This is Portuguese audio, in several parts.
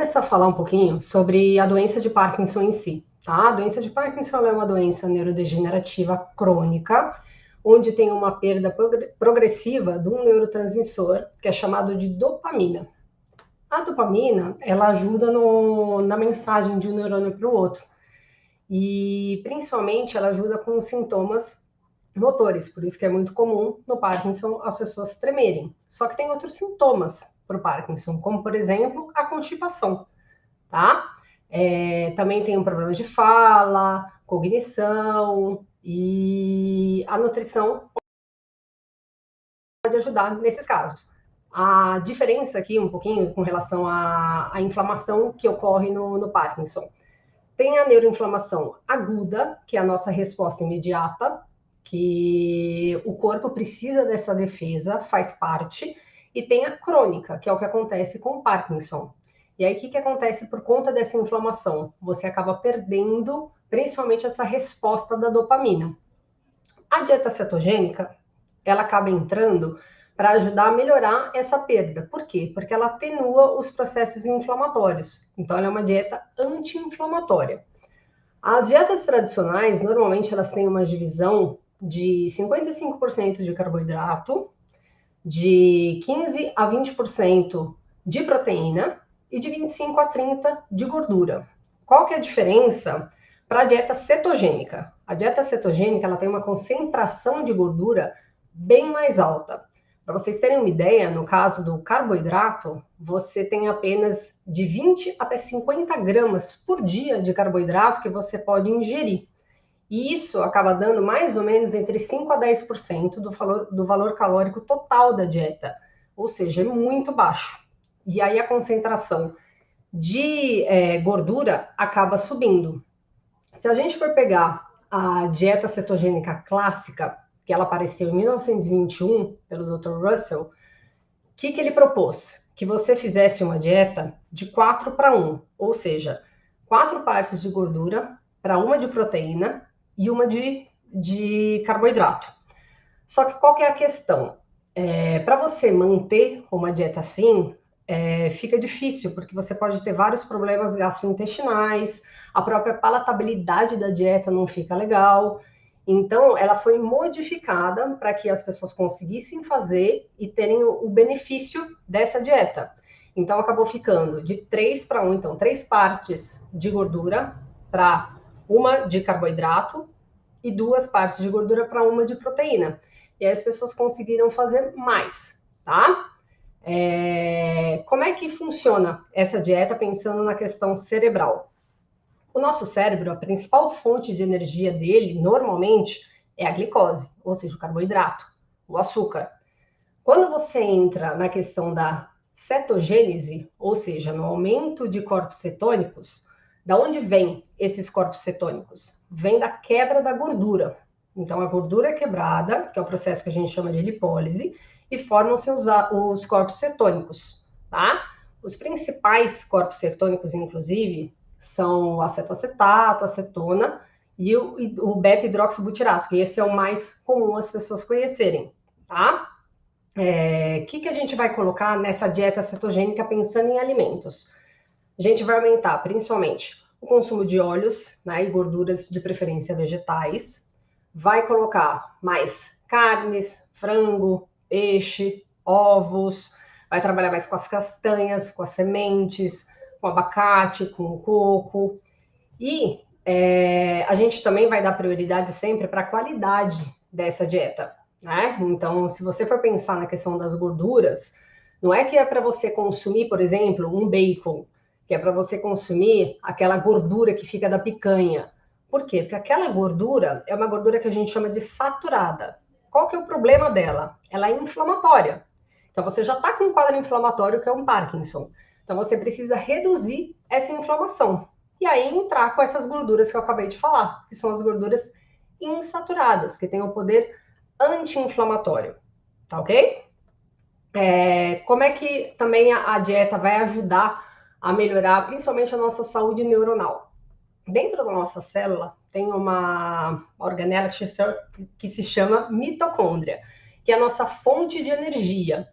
começar a falar um pouquinho sobre a doença de Parkinson em si, tá? A doença de Parkinson é uma doença neurodegenerativa crônica, onde tem uma perda progressiva de um neurotransmissor que é chamado de dopamina. A dopamina, ela ajuda na mensagem de um neurônio para o outro. E, principalmente, ela ajuda com os sintomas motores, por isso que é muito comum no Parkinson as pessoas tremerem. Só que tem outros sintomas para o Parkinson, como, por exemplo, a constipação, tá? Também tem um problema de fala, cognição e a nutrição pode ajudar nesses casos. A diferença aqui, um pouquinho, com relação à inflamação que ocorre no Parkinson. Tem a neuroinflamação aguda, que é a nossa resposta imediata, que o corpo precisa dessa defesa, faz parte, e tem a crônica, que é o que acontece com o Parkinson. E aí, o que acontece por conta dessa inflamação? Você acaba perdendo, principalmente, essa resposta da dopamina. A dieta cetogênica, ela acaba entrando para ajudar a melhorar essa perda. Por quê? Porque ela atenua os processos inflamatórios. Então, ela é uma dieta anti-inflamatória. As dietas tradicionais, normalmente, elas têm uma divisão de 55% de carboidrato, de 15 a 20% de proteína e de 25 a 30% de gordura. Qual que é a diferença para a dieta cetogênica? A dieta cetogênica, ela tem uma concentração de gordura bem mais alta. Para vocês terem uma ideia, no caso do carboidrato, você tem apenas de 20 até 50 gramas por dia de carboidrato que você pode ingerir. E isso acaba dando mais ou menos entre 5 a 10% do valor calórico total da dieta. Ou seja, é muito baixo. E aí a concentração de gordura acaba subindo. Se a gente for pegar a dieta cetogênica clássica, que ela apareceu em 1921 pelo Dr. Russell, o que ele propôs? Que você fizesse uma dieta de 4 para 1, ou seja, 4 partes de gordura para uma de proteína e uma de carboidrato. Só que qual que é a questão? Para você manter uma dieta assim, fica difícil, porque você pode ter vários problemas gastrointestinais, a própria palatabilidade da dieta não fica legal. Então, ela foi modificada para que as pessoas conseguissem fazer e terem o benefício dessa dieta. Então, acabou ficando de 3 para 1. Então, 3 partes de gordura para uma de carboidrato e 2 partes de gordura para uma de proteína. E aí as pessoas conseguiram fazer mais, tá? Como é que funciona essa dieta pensando na questão cerebral? O nosso cérebro, a principal fonte de energia dele, normalmente, é a glicose, ou seja, o carboidrato, o açúcar. Quando você entra na questão da cetogênese, ou seja, no aumento de corpos cetônicos, da onde vem esses corpos cetônicos? Vem da quebra da gordura. Então, a gordura é quebrada, que é o processo que a gente chama de lipólise, e formam-se os corpos cetônicos, tá? Os principais corpos cetônicos, inclusive, são o acetoacetato, acetona e o beta-hidroxibutirato, que esse é o mais comum as pessoas conhecerem, tá? Que a gente vai colocar nessa dieta cetogênica pensando em alimentos? A gente vai aumentar, principalmente, o consumo de óleos, né, e gorduras, de preferência vegetais. Vai colocar mais carnes, frango, peixe, ovos. Vai trabalhar mais com as castanhas, com as sementes, com abacate, com o coco. E a gente também vai dar prioridade sempre para a qualidade dessa dieta, né? Então, se você for pensar na questão das gorduras, não é que é para você consumir, por exemplo, um bacon, que é para você consumir aquela gordura que fica da picanha. Por quê? Porque aquela gordura é uma gordura que a gente chama de saturada. Qual que é o problema dela? Ela é inflamatória. Então, você já está com um quadro inflamatório, que é um Parkinson. Então, você precisa reduzir essa inflamação. E aí, entrar com essas gorduras que eu acabei de falar, que são as gorduras insaturadas, que têm o poder anti-inflamatório. Tá ok? Como é que também a dieta vai ajudar a melhorar, principalmente a nossa saúde neuronal? Dentro da nossa célula tem uma organela que se chama mitocôndria, que é a nossa fonte de energia.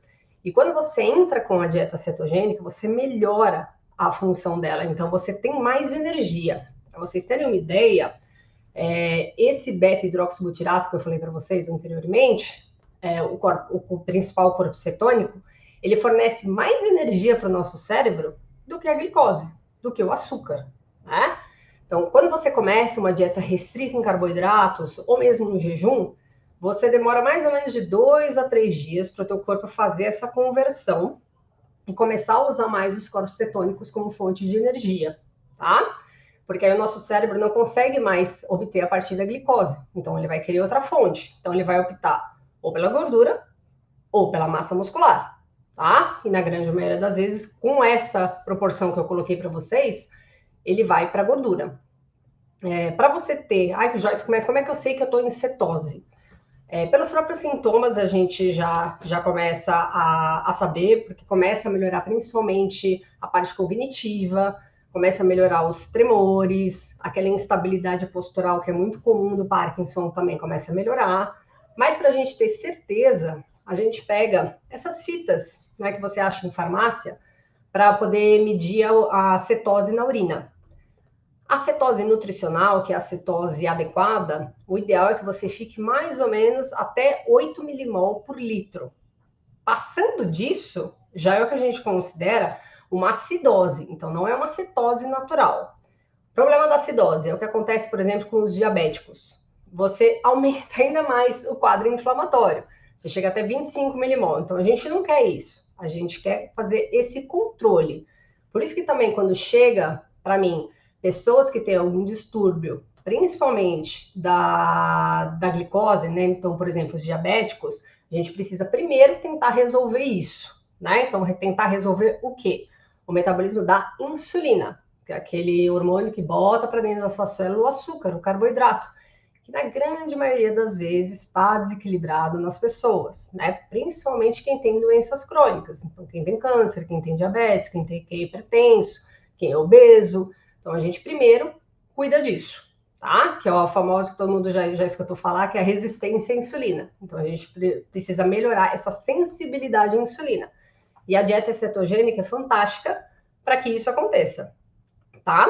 E quando você entra com a dieta cetogênica, você melhora a função dela. Então, você tem mais energia. Para vocês terem uma ideia, esse beta-hidroxibutirato que eu falei para vocês anteriormente, o principal corpo cetônico, ele fornece mais energia para o nosso cérebro do que a glicose, do que o açúcar, né? Então, quando você começa uma dieta restrita em carboidratos, ou mesmo no jejum, você demora mais ou menos de 2 a 3 dias para o teu corpo fazer essa conversão e começar a usar mais os corpos cetônicos como fonte de energia, tá? Porque aí o nosso cérebro não consegue mais obter a partir da glicose. Então, ele vai querer outra fonte. Então, ele vai optar ou pela gordura ou pela massa muscular, tá? E na grande maioria das vezes, com essa proporção que eu coloquei para vocês, ele vai para a gordura. Para você ter... Ai, Joyce, mas como é que eu sei que eu estou em cetose? Pelos próprios sintomas, a gente já começa a saber, porque começa a melhorar principalmente a parte cognitiva, começa a melhorar os tremores, aquela instabilidade postural que é muito comum do Parkinson também começa a melhorar. Mas para a gente ter certeza, a gente pega essas fitas, né, que você acha em farmácia, para poder medir a cetose na urina. A cetose nutricional, que é a cetose adequada, o ideal é que você fique mais ou menos até 8 milimol por litro. Passando disso, já é o que a gente considera uma acidose, então não é uma cetose natural. O problema da acidose é o que acontece, por exemplo, com os diabéticos. Você aumenta ainda mais o quadro inflamatório. Você chega até 25 milimol. Então, a gente não quer isso. A gente quer fazer esse controle. Por isso que também, quando chega para mim, pessoas que têm algum distúrbio, principalmente da glicose, né? Então, por exemplo, os diabéticos, a gente precisa primeiro tentar resolver isso, né? Então, tentar resolver o quê? O metabolismo da insulina, que é aquele hormônio que bota para dentro da sua célula o açúcar, o carboidrato, que na grande maioria das vezes está desequilibrado nas pessoas, né? Principalmente quem tem doenças crônicas. Então, quem tem câncer, quem tem diabetes, quem é hipertenso, quem é obeso. Então, a gente primeiro cuida disso, tá? Que é o famoso que todo mundo já escutou falar, que é a resistência à insulina. Então, a gente precisa melhorar essa sensibilidade à insulina. E a dieta cetogênica é fantástica para que isso aconteça, tá?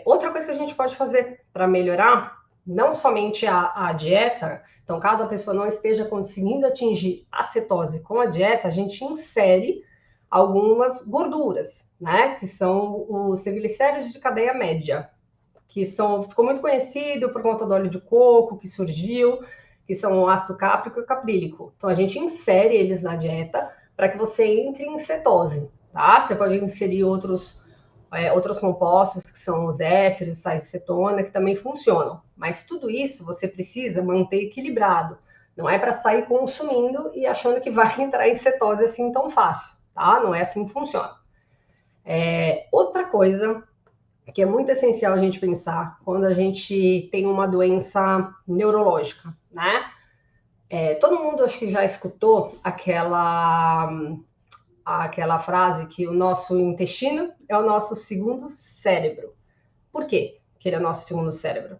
Outra coisa que a gente pode fazer para melhorar, não somente a dieta, então caso a pessoa não esteja conseguindo atingir a cetose com a dieta, a gente insere algumas gorduras, né? Que são os triglicéridos de cadeia média, que ficou muito conhecido por conta do óleo de coco que surgiu, que são o ácido cáprico e caprílico. Então a gente insere eles na dieta para que você entre em cetose, tá? Você pode inserir outros compostos, que são os ésteres, os sais de cetona, que também funcionam. Mas tudo isso você precisa manter equilibrado. Não é para sair consumindo e achando que vai entrar em cetose assim tão fácil, tá? Não é assim que funciona. Outra coisa que é muito essencial a gente pensar quando a gente tem uma doença neurológica, né? Todo mundo acho que já escutou aquela frase que o nosso intestino é o nosso segundo cérebro. Por quê que ele é o nosso segundo cérebro?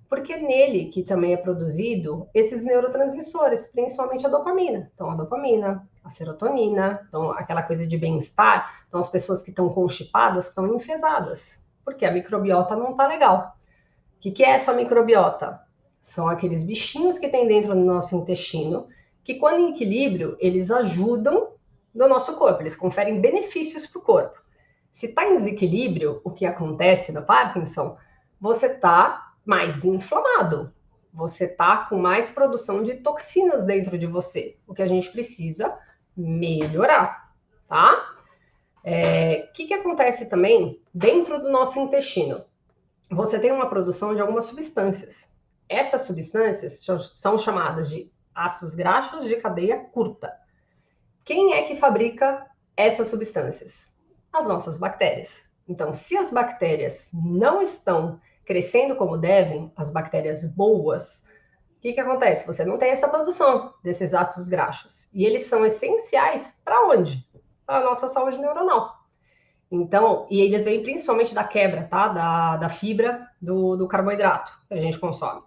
Porque é nele que também é produzido esses neurotransmissores, principalmente a dopamina. Então, a dopamina, a serotonina, então aquela coisa de bem-estar. Então, as pessoas que estão constipadas estão enfesadas, porque a microbiota não está legal. O que é essa microbiota? São aqueles bichinhos que tem dentro do nosso intestino, que quando em equilíbrio, eles ajudam no nosso corpo, eles conferem benefícios para o corpo. Se está em desequilíbrio, o que acontece no Parkinson, você está mais inflamado, você está com mais produção de toxinas dentro de você, o que a gente precisa melhorar, tá? O que acontece também dentro do nosso intestino? Você tem uma produção de algumas substâncias. Essas substâncias são chamadas de ácidos graxos de cadeia curta. Quem é que fabrica essas substâncias? As nossas bactérias. Então, se as bactérias não estão crescendo como devem, as bactérias boas, o que acontece? Você não tem essa produção desses ácidos graxos. E eles são essenciais para onde? Para a nossa saúde neuronal. Então, e eles vêm principalmente da quebra, tá? Da fibra do carboidrato que a gente consome.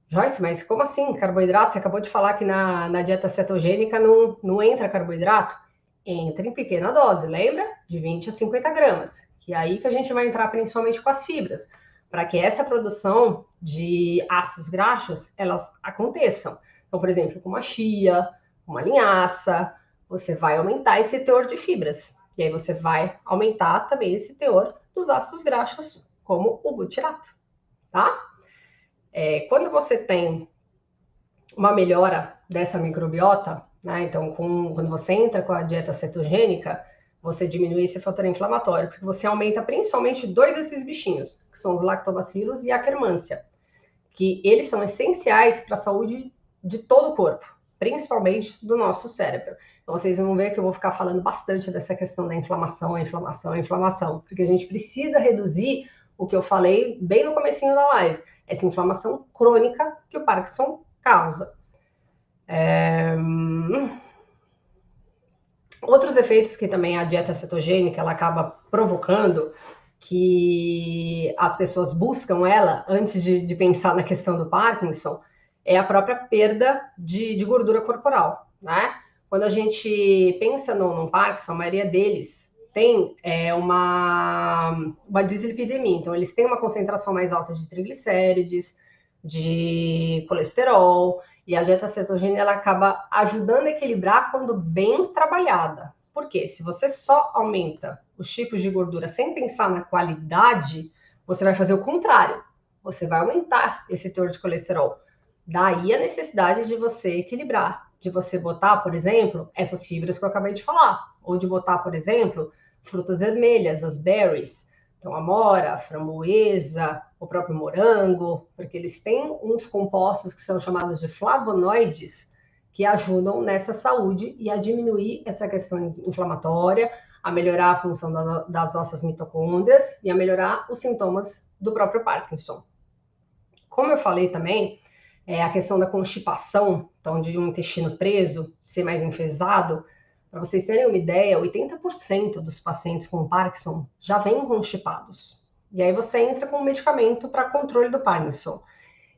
Joyce, mas como assim carboidrato? Você acabou de falar que na dieta cetogênica não entra carboidrato. Entra em pequena dose, lembra? De 20 a 50 gramas. Que é aí que a gente vai entrar principalmente com as fibras, para que essa produção de ácidos graxos, elas aconteçam. Então, por exemplo, com uma chia, uma linhaça, você vai aumentar esse teor de fibras. E aí você vai aumentar também esse teor dos ácidos graxos, como o butirato, tá? Quando você tem uma melhora dessa microbiota, né? Então, quando você entra com a dieta cetogênica, você diminui esse fator inflamatório, porque você aumenta principalmente dois desses bichinhos, que são os lactobacilos e a Akkermansia, que eles são essenciais para a saúde de todo o corpo, principalmente do nosso cérebro. Então, vocês vão ver que eu vou ficar falando bastante dessa questão da inflamação, porque a gente precisa reduzir o que eu falei bem no comecinho da live, essa inflamação crônica que o Parkinson causa. Outros efeitos que também a dieta cetogênica ela acaba provocando, que as pessoas buscam ela antes de pensar na questão do Parkinson, é a própria perda de gordura corporal, né? Quando a gente pensa no Parkinson, a maioria deles tem uma dislipidemia, então eles têm uma concentração mais alta de triglicérides, de colesterol, e a dieta cetogênica ela acaba ajudando a equilibrar quando bem trabalhada. Por quê? Se você só aumenta os tipos de gordura sem pensar na qualidade, você vai fazer o contrário. Você vai aumentar esse teor de colesterol. Daí a necessidade de você equilibrar, de você botar, por exemplo, essas fibras que eu acabei de falar, ou de botar, por exemplo, frutas vermelhas, as berries, então amora, a framboesa, o próprio morango, porque eles têm uns compostos que são chamados de flavonoides, que ajudam nessa saúde e a diminuir essa questão inflamatória, a melhorar a função das nossas mitocôndrias e a melhorar os sintomas do próprio Parkinson. Como eu falei também, a questão da constipação, então de um intestino preso, ser mais enfesado, para vocês terem uma ideia, 80% dos pacientes com Parkinson já vêm constipados. E aí você entra com um medicamento para controle do Parkinson,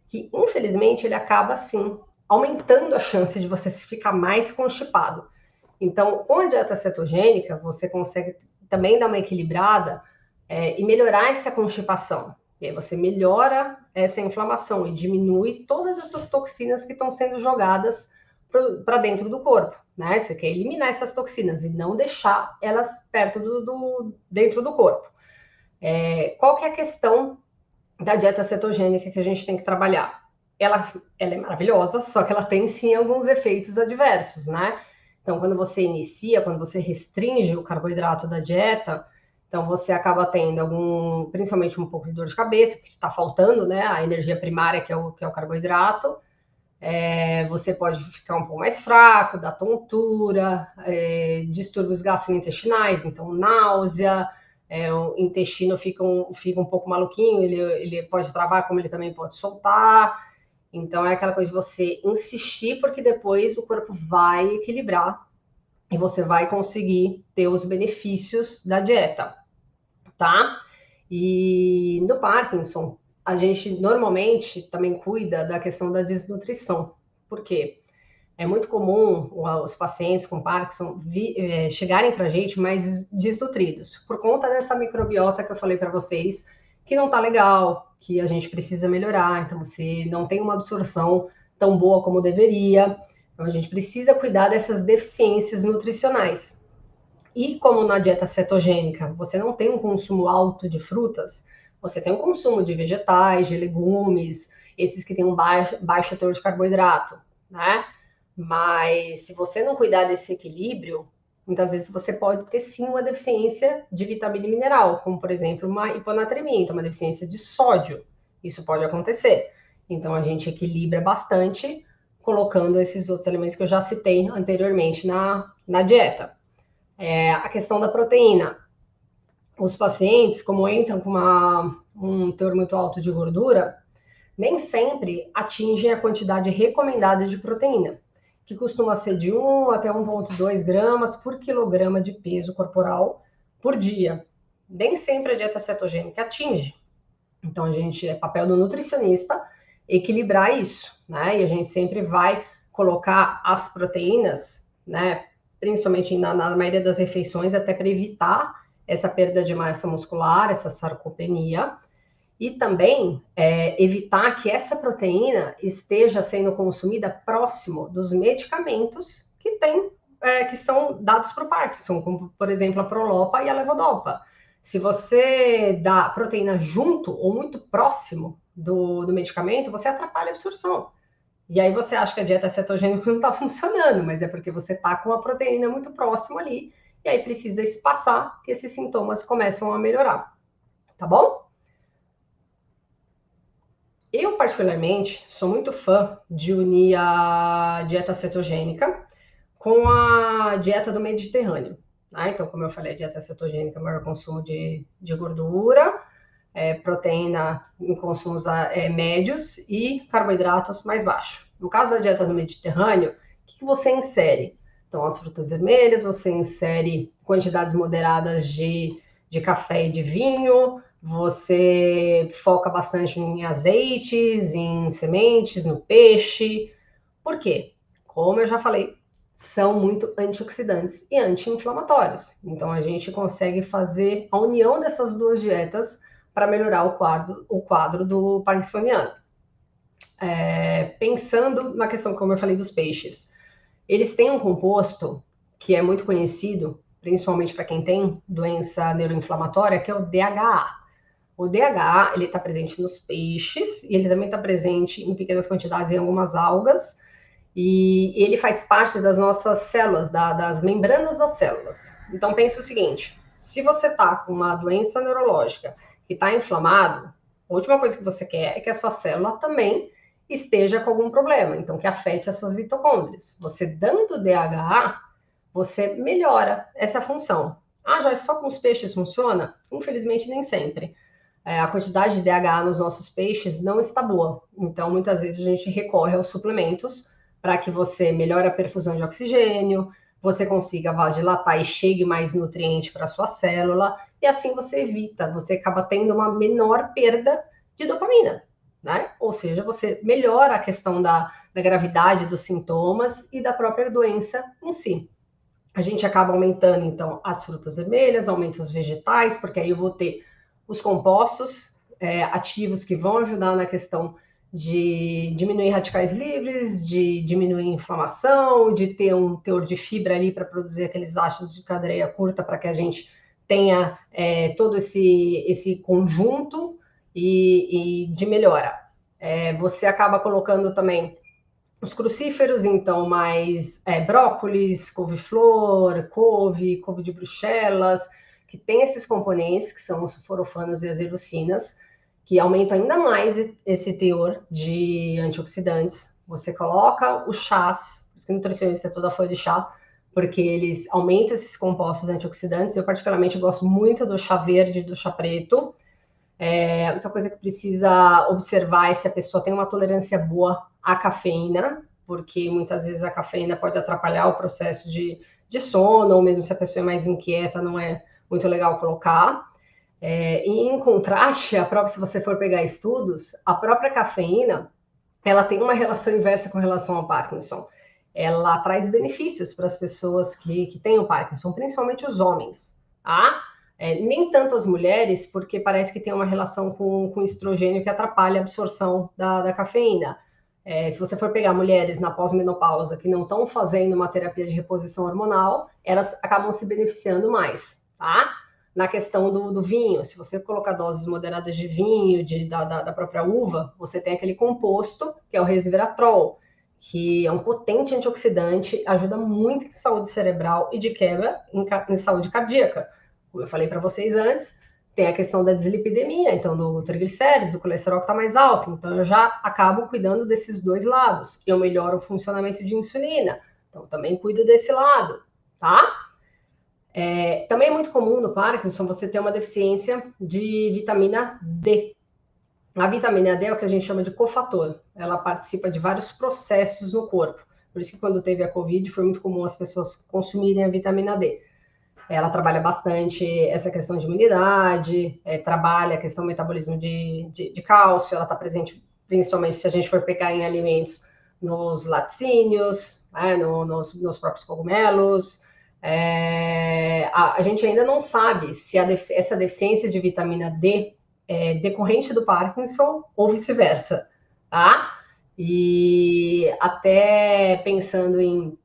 que infelizmente ele acaba assim aumentando a chance de você ficar mais constipado. Então, com a dieta cetogênica, você consegue também dar uma equilibrada e melhorar essa constipação. E aí você melhora essa inflamação e diminui todas essas toxinas que estão sendo jogadas para dentro do corpo, né? Você quer eliminar essas toxinas e não deixar elas perto dentro do corpo. Qual que é a questão da dieta cetogênica que a gente tem que trabalhar? Ela é maravilhosa, só que ela tem sim alguns efeitos adversos, né? Então, quando você inicia, quando você restringe o carboidrato da dieta, então você acaba tendo principalmente um pouco de dor de cabeça, porque está faltando, né, a energia primária que é o carboidrato. Você pode ficar um pouco mais fraco, dar tontura, distúrbios gastrointestinais, então náusea, o intestino fica um pouco maluquinho, ele pode travar, como ele também pode soltar. Então é aquela coisa de você insistir, porque depois o corpo vai equilibrar e você vai conseguir ter os benefícios da dieta, tá? E no Parkinson, a gente normalmente também cuida da questão da desnutrição. Por quê? É muito comum os pacientes com Parkinson chegarem para a gente mais desnutridos, por conta dessa microbiota que eu falei para vocês, que não está legal, que a gente precisa melhorar. Então, você não tem uma absorção tão boa como deveria. Então, a gente precisa cuidar dessas deficiências nutricionais. E como na dieta cetogênica você não tem um consumo alto de frutas, você tem um consumo de vegetais, de legumes, esses que têm um baixo teor de carboidrato, né? Mas se você não cuidar desse equilíbrio, muitas vezes você pode ter sim uma deficiência de vitamina e mineral, como por exemplo uma hiponatremia, então uma deficiência de sódio. Isso pode acontecer. Então a gente equilibra bastante colocando esses outros alimentos que eu já citei anteriormente na dieta. A questão da proteína. Os pacientes, como entram com um teor muito alto de gordura, nem sempre atingem a quantidade recomendada de proteína, que costuma ser de 1 até 1,2 gramas por quilograma de peso corporal por dia. Nem sempre a dieta cetogênica atinge. Então, é papel do nutricionista equilibrar isso, né? E a gente sempre vai colocar as proteínas, né, principalmente na maioria das refeições, até para evitar essa perda de massa muscular, essa sarcopenia, e também evitar que essa proteína esteja sendo consumida próximo dos medicamentos que são dados para o Parkinson, como, por exemplo, a Prolopa e a Levodopa. Se você dá proteína junto ou muito próximo do medicamento, você atrapalha a absorção. E aí você acha que a dieta cetogênica não está funcionando, mas é porque você está com a proteína muito próximo ali, e aí precisa espaçar que esses sintomas começam a melhorar. Tá bom? Eu, particularmente, sou muito fã de unir a dieta cetogênica com a dieta do Mediterrâneo. Tá? Então, como eu falei, a dieta cetogênica, maior consumo de gordura, proteína em consumos médios e carboidratos mais baixos. No caso da dieta do Mediterrâneo, o que você insere? Então, as frutas vermelhas, você insere quantidades moderadas de café e de vinho, você foca bastante em azeites, em sementes, no peixe. Por quê? Como eu já falei, são muito antioxidantes e anti-inflamatórios. Então, a gente consegue fazer a união dessas duas dietas para melhorar o quadro do parkinsoniano. Pensando na questão, como eu falei, dos peixes, eles têm um composto que é muito conhecido, principalmente para quem tem doença neuroinflamatória, que é o DHA. O DHA, ele está presente nos peixes e ele também está presente em pequenas quantidades em algumas algas, e ele faz parte das nossas células, das membranas das células. Então, pense o seguinte, se você está com uma doença neurológica que está inflamado, a última coisa que você quer é que a sua célula também esteja com algum problema, então que afete as suas mitocôndrias. Você dando DHA, você melhora essa função. Ah, já só com os peixes funciona? Infelizmente, nem sempre. A quantidade de DHA nos nossos peixes não está boa. Então, muitas vezes a gente recorre aos suplementos para que você melhore a perfusão de oxigênio, você consiga vasodilatar e chegue mais nutriente para a sua célula, e assim você evita, você acaba tendo uma menor perda de dopamina, né? Ou seja, você melhora a questão da gravidade dos sintomas e da própria doença em si. A gente acaba aumentando, então, as frutas vermelhas, aumenta os vegetais, porque aí eu vou ter os compostos ativos que vão ajudar na questão de diminuir radicais livres, de diminuir inflamação, de ter um teor de fibra ali para produzir aqueles ácidos de cadeia curta para que a gente tenha todo esse conjunto e de melhora. Você acaba colocando também os crucíferos, então, mais brócolis, couve-flor, couve de Bruxelas, que tem esses componentes, que são os forofanos e as erucinas, que aumentam ainda mais esse teor de antioxidantes. Você coloca os chás, por isso que o nutricionista é toda fã de chá, porque eles aumentam esses compostos antioxidantes. Eu, particularmente, gosto muito do chá verde e do chá preto. A única coisa que precisa observar é se a pessoa tem uma tolerância boa à cafeína, porque muitas vezes a cafeína pode atrapalhar o processo de sono, ou mesmo se a pessoa é mais inquieta, não é muito legal colocar. E em contraste, se você for pegar estudos, a própria cafeína, ela tem uma relação inversa com relação ao Parkinson. Ela traz benefícios para as pessoas que têm o Parkinson, principalmente os homens, tá? Nem tanto as mulheres, porque parece que tem uma relação com estrogênio que atrapalha a absorção da cafeína. Se você for pegar mulheres na pós-menopausa que não estão fazendo uma terapia de reposição hormonal, elas acabam se beneficiando mais, tá? Na questão do vinho, se você colocar doses moderadas de vinho, da própria uva, você tem aquele composto, que é o resveratrol, que é um potente antioxidante, ajuda muito em saúde cerebral e de quebra em saúde cardíaca. Como eu falei para vocês antes, tem a questão da dislipidemia, então do triglicérides, o colesterol que está mais alto. Então eu já acabo cuidando desses dois lados. Eu melhoro o funcionamento de insulina, então também cuido desse lado, tá? Também é muito comum no Parkinson você ter uma deficiência de vitamina D. A vitamina D é o que a gente chama de cofator. Ela participa de vários processos no corpo. Por isso que quando teve a Covid foi muito comum as pessoas consumirem a vitamina D. Ela trabalha bastante essa questão de imunidade, trabalha a questão do metabolismo de cálcio, ela está presente principalmente se a gente for pegar em alimentos nos laticínios, nos próprios cogumelos, A gente ainda não sabe se essa deficiência de vitamina D é decorrente do Parkinson ou vice-versa, tá? E até pensando em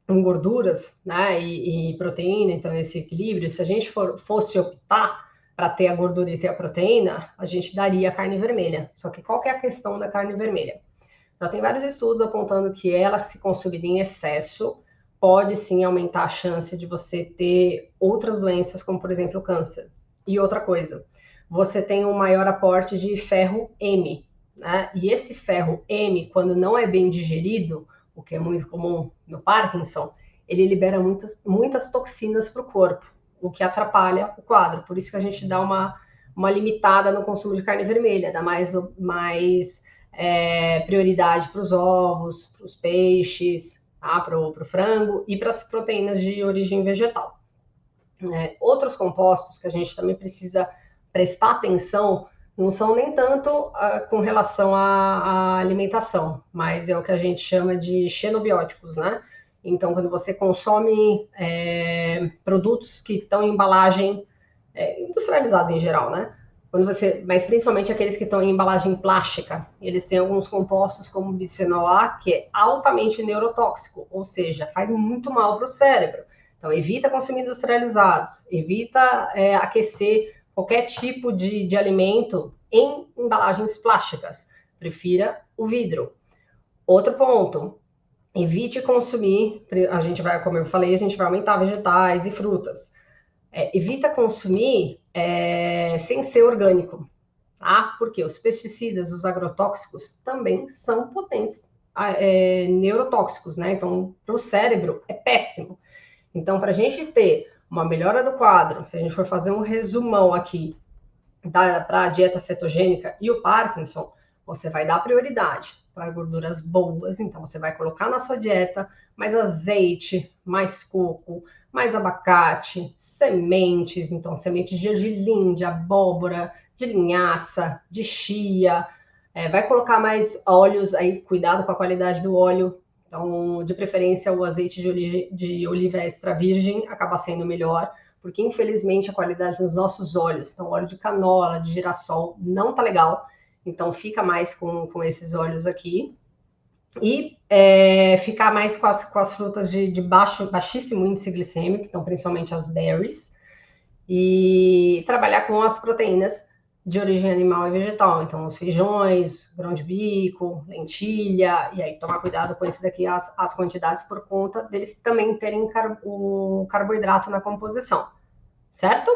gorduras, né, e proteína, então esse equilíbrio, se a gente fosse optar para ter a gordura e ter a proteína, a gente daria a carne vermelha. Só que qual que é a questão da carne vermelha? Já tem vários estudos apontando que ela, se consumida em excesso, pode sim aumentar a chance de você ter outras doenças, como por exemplo o câncer. E outra coisa, você tem um maior aporte de ferro M, né? E esse ferro M, quando não é bem digerido, o que é muito comum no Parkinson, ele libera muitas toxinas para o corpo, o que atrapalha o quadro. Por isso que a gente dá uma limitada no consumo de carne vermelha, dá mais prioridade para os ovos, para os peixes, tá? Para o frango e para as proteínas de origem vegetal. Outros compostos que a gente também precisa prestar atenção não são nem tanto com relação à alimentação, mas é o que a gente chama de xenobióticos, né? Então, quando você consome produtos que estão em embalagem, industrializados em geral, né? Mas principalmente aqueles que estão em embalagem plástica, eles têm alguns compostos como bisfenol A, que é altamente neurotóxico, ou seja, faz muito mal para o cérebro. Então, evita consumir industrializados, evita aquecer qualquer tipo de alimento em embalagens plásticas. Prefira o vidro. Outro ponto, evite consumir, a gente vai, como eu falei, a gente vai aumentar vegetais e frutas. Evita consumir sem ser orgânico, tá? Porque os pesticidas, os agrotóxicos, também são potentes neurotóxicos, né? Então, para o cérebro é péssimo. Então, para a gente ter uma melhora do quadro, se a gente for fazer um resumão aqui para a dieta cetogênica e o Parkinson, você vai dar prioridade para gorduras boas, então você vai colocar na sua dieta mais azeite, mais coco, mais abacate, sementes, então sementes de gergelim, de abóbora, de linhaça, de chia, vai colocar mais óleos, aí cuidado com a qualidade do óleo, então de preferência o azeite de oliva extra virgem acaba sendo melhor, porque infelizmente a qualidade dos nossos óleos, então óleo de canola, de girassol, não tá legal, então fica mais com esses óleos aqui, e ficar mais com as frutas de baixíssimo índice glicêmico, então principalmente as berries, e trabalhar com as proteínas de origem animal e vegetal, então os feijões, grão de bico, lentilha, e aí tomar cuidado com esse daqui, as quantidades, por conta deles também terem o carboidrato na composição, certo?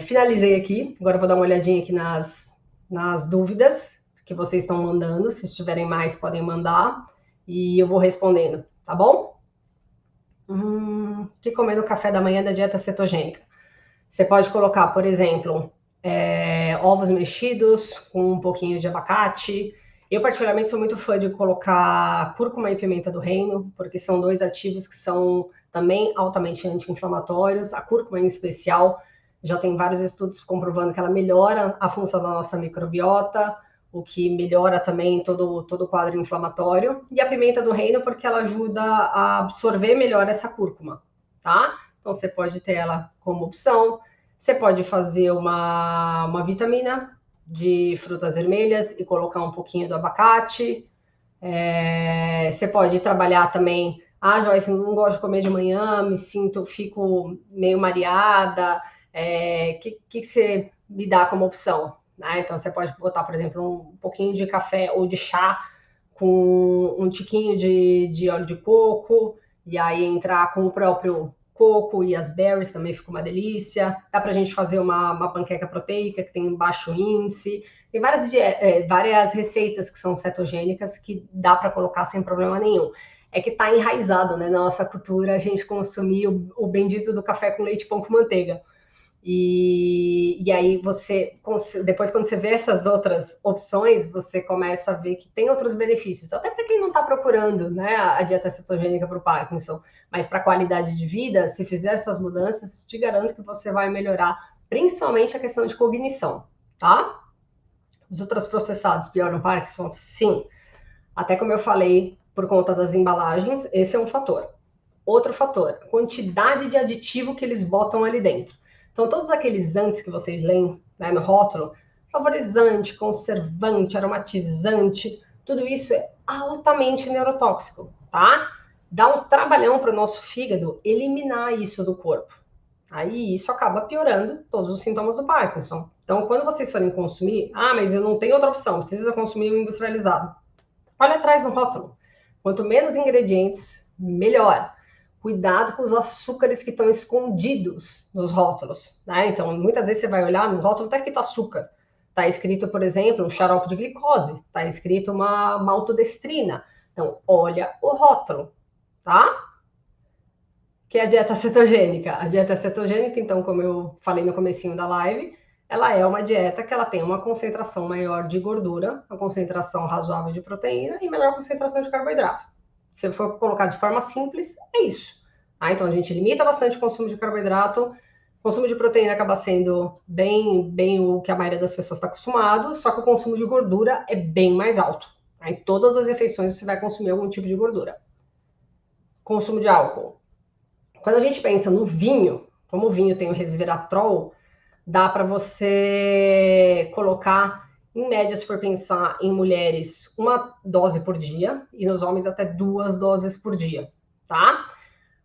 Finalizei aqui, agora vou dar uma olhadinha aqui nas dúvidas que vocês estão mandando, se tiverem mais podem mandar, e eu vou respondendo, tá bom? O que comer no café da manhã da dieta cetogênica? Você pode colocar, por exemplo, ovos mexidos com um pouquinho de abacate. Eu, particularmente, sou muito fã de colocar cúrcuma e pimenta do reino, porque são dois ativos que são também altamente anti-inflamatórios. A cúrcuma, em especial, já tem vários estudos comprovando que ela melhora a função da nossa microbiota, o que melhora também todo o quadro inflamatório. E a pimenta do reino, porque ela ajuda a absorver melhor essa cúrcuma, tá? Então, você pode ter ela como opção. Você pode fazer uma vitamina de frutas vermelhas e colocar um pouquinho do abacate. Você pode trabalhar também. Ah, Joyce, não gosto de comer de manhã, fico meio mareada. Que você me dá como opção? Né? Então, você pode botar, por exemplo, um pouquinho de café ou de chá com um tiquinho de óleo de coco, e aí entrar com o próprio coco e as berries também fica uma delícia. Dá para a gente fazer uma panqueca proteica que tem baixo índice. Tem várias receitas que são cetogênicas que dá para colocar sem problema nenhum. É que está enraizado, né, na nossa cultura a gente consumir o bendito do café com leite e pão com manteiga. E aí depois quando você vê essas outras opções, você começa a ver que tem outros benefícios, até para quem não está procurando, né, a dieta cetogênica para o Parkinson, mas para a qualidade de vida, se fizer essas mudanças, te garanto que você vai melhorar, principalmente a questão de cognição, tá? Os ultraprocessados pioram o Parkinson? Sim. Até como eu falei, por conta das embalagens, esse é um fator. Outro fator, quantidade de aditivo que eles botam ali dentro. Então, todos aqueles antes que vocês leem, né, no rótulo, flavorizante, conservante, aromatizante, tudo isso é altamente neurotóxico, tá? Dá um trabalhão para o nosso fígado eliminar isso do corpo. Aí isso acaba piorando todos os sintomas do Parkinson. Então, quando vocês forem consumir, mas eu não tenho outra opção, precisa consumir o industrializado. Olha atrás no rótulo. Quanto menos ingredientes, melhor. Cuidado com os açúcares que estão escondidos nos rótulos, né? Então, muitas vezes você vai olhar no rótulo, está escrito açúcar. Está escrito, por exemplo, um xarope de glicose. Está escrito uma maltodestrina. Então, olha o rótulo, tá? Que é a dieta cetogênica. A dieta cetogênica, então, como eu falei no comecinho da live, ela é uma dieta que ela tem uma concentração maior de gordura, uma concentração razoável de proteína e menor concentração de carboidrato. Se for colocar de forma simples, é isso. Então, a gente limita bastante o consumo de carboidrato, o consumo de proteína acaba sendo bem o que a maioria das pessoas está acostumado, só que o consumo de gordura é bem mais alto. Em todas as refeições você vai consumir algum tipo de gordura. Consumo de álcool. Quando a gente pensa no vinho, como o vinho tem o resveratrol, dá para você colocar, em média, se for pensar em mulheres, 1 dose por dia, e nos homens até 2 doses por dia, tá?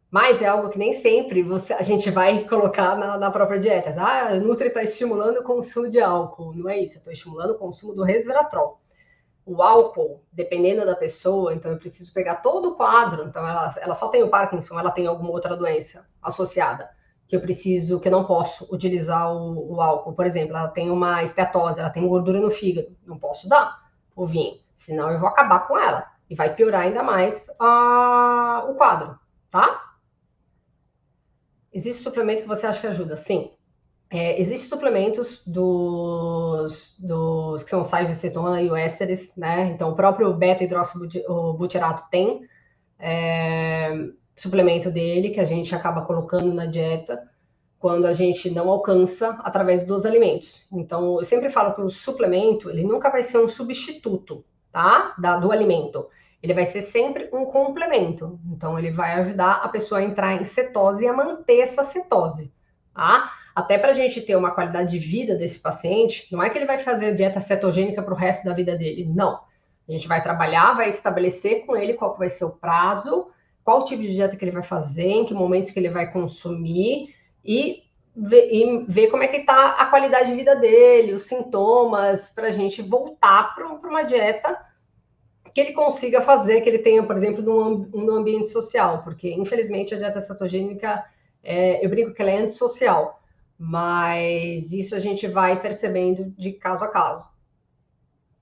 Mas é algo que nem sempre a gente vai colocar na própria dieta. A Nutri está estimulando o consumo de álcool. Não é isso, eu estou estimulando o consumo do resveratrol. O álcool, dependendo da pessoa, então eu preciso pegar todo o quadro. Então, ela só tem o Parkinson, ela tem alguma outra doença associada, que eu não posso utilizar o álcool. Por exemplo, ela tem uma esteatose, ela tem gordura no fígado, não posso dar o vinho, senão eu vou acabar com ela. E vai piorar ainda mais o quadro, tá? Existe suplemento que você acha que ajuda? Sim. Existem suplementos dos que são sais de cetona e o ésteres, né? Então, o próprio beta-hidroxibutirato tem suplemento dele que a gente acaba colocando na dieta quando a gente não alcança através dos alimentos. Então, eu sempre falo que o suplemento, ele nunca vai ser um substituto, tá? Do alimento. Ele vai ser sempre um complemento. Então, ele vai ajudar a pessoa a entrar em cetose e a manter essa cetose, tá? Até para a gente ter uma qualidade de vida desse paciente, não é que ele vai fazer dieta cetogênica para o resto da vida dele, não. A gente vai trabalhar, vai estabelecer com ele qual vai ser o prazo, qual tipo de dieta que ele vai fazer, em que momentos que ele vai consumir e ver como é que está a qualidade de vida dele, os sintomas, para a gente voltar para uma dieta que ele consiga fazer, que ele tenha, por exemplo, no ambiente social, porque, infelizmente, a dieta cetogênica, eu brinco que ela é antissocial, mas isso a gente vai percebendo de caso a caso.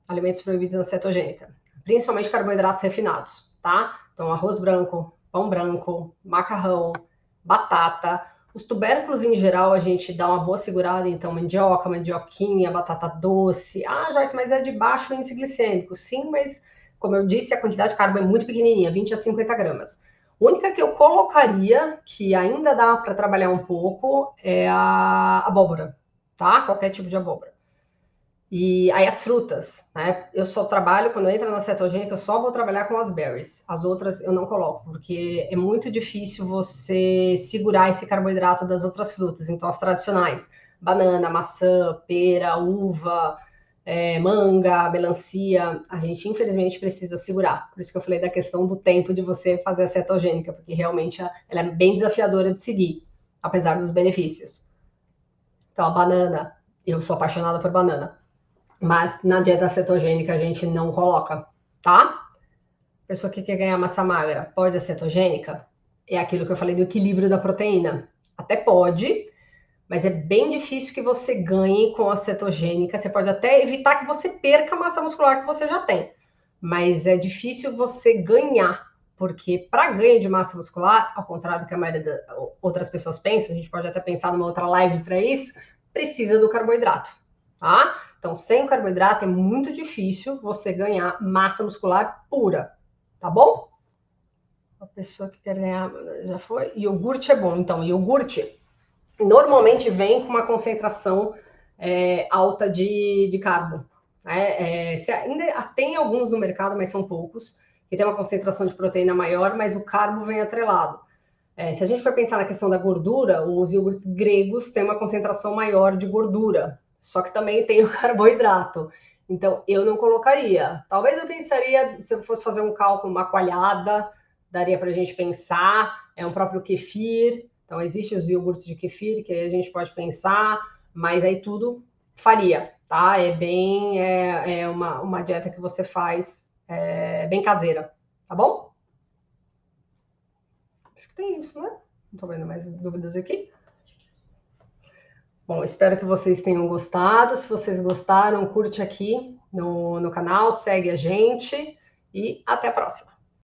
Alimentos proibidos na cetogênica, principalmente carboidratos refinados, tá? Então, arroz branco, pão branco, macarrão, batata. Os tubérculos, em geral, a gente dá uma boa segurada, então, mandioca, mandioquinha, batata doce. Joyce, mas é de baixo índice glicêmico. Sim, mas, como eu disse, a quantidade de carbo é muito pequenininha, 20 a 50 gramas. A única que eu colocaria, que ainda dá para trabalhar um pouco, é a abóbora, tá? Qualquer tipo de abóbora. E aí as frutas, né? Eu só trabalho, quando entra na cetogênica, eu só vou trabalhar com as berries. As outras eu não coloco, porque é muito difícil você segurar esse carboidrato das outras frutas. Então, as tradicionais, banana, maçã, pera, uva, manga, melancia, a gente infelizmente precisa segurar. Por isso que eu falei da questão do tempo de você fazer a cetogênica, porque realmente ela é bem desafiadora de seguir, apesar dos benefícios. Então, a banana, eu sou apaixonada por banana. Mas na dieta cetogênica a gente não coloca, tá? Pessoa que quer ganhar massa magra, pode a cetogênica? É aquilo que eu falei do equilíbrio da proteína. Até pode, mas é bem difícil que você ganhe com a cetogênica. Você pode até evitar que você perca a massa muscular que você já tem, mas é difícil você ganhar, porque para ganho de massa muscular, ao contrário do que a maioria das outras pessoas pensam, a gente pode até pensar numa outra live para isso, precisa do carboidrato, tá? Então, sem carboidrato é muito difícil você ganhar massa muscular pura, tá bom? A pessoa que quer ganhar, já foi? Iogurte é bom. Então, iogurte normalmente vem com uma concentração alta de carbo. Né? Ainda tem alguns no mercado, mas são poucos, que tem uma concentração de proteína maior, mas o carbo vem atrelado. Se a gente for pensar na questão da gordura, os iogurtes gregos têm uma concentração maior de gordura, só que também tem o carboidrato. Então, eu não colocaria. Talvez eu pensaria, se eu fosse fazer um cálculo, uma coalhada, daria para a gente pensar. É um próprio kefir. Então, existem os iogurtes de kefir, que aí a gente pode pensar, mas aí tudo faria, tá? É uma dieta que você faz bem caseira, tá bom? Acho que tem isso, né? Não tô vendo mais dúvidas aqui. Bom, espero que vocês tenham gostado. Se vocês gostaram, curte aqui no canal, segue a gente e até a próxima.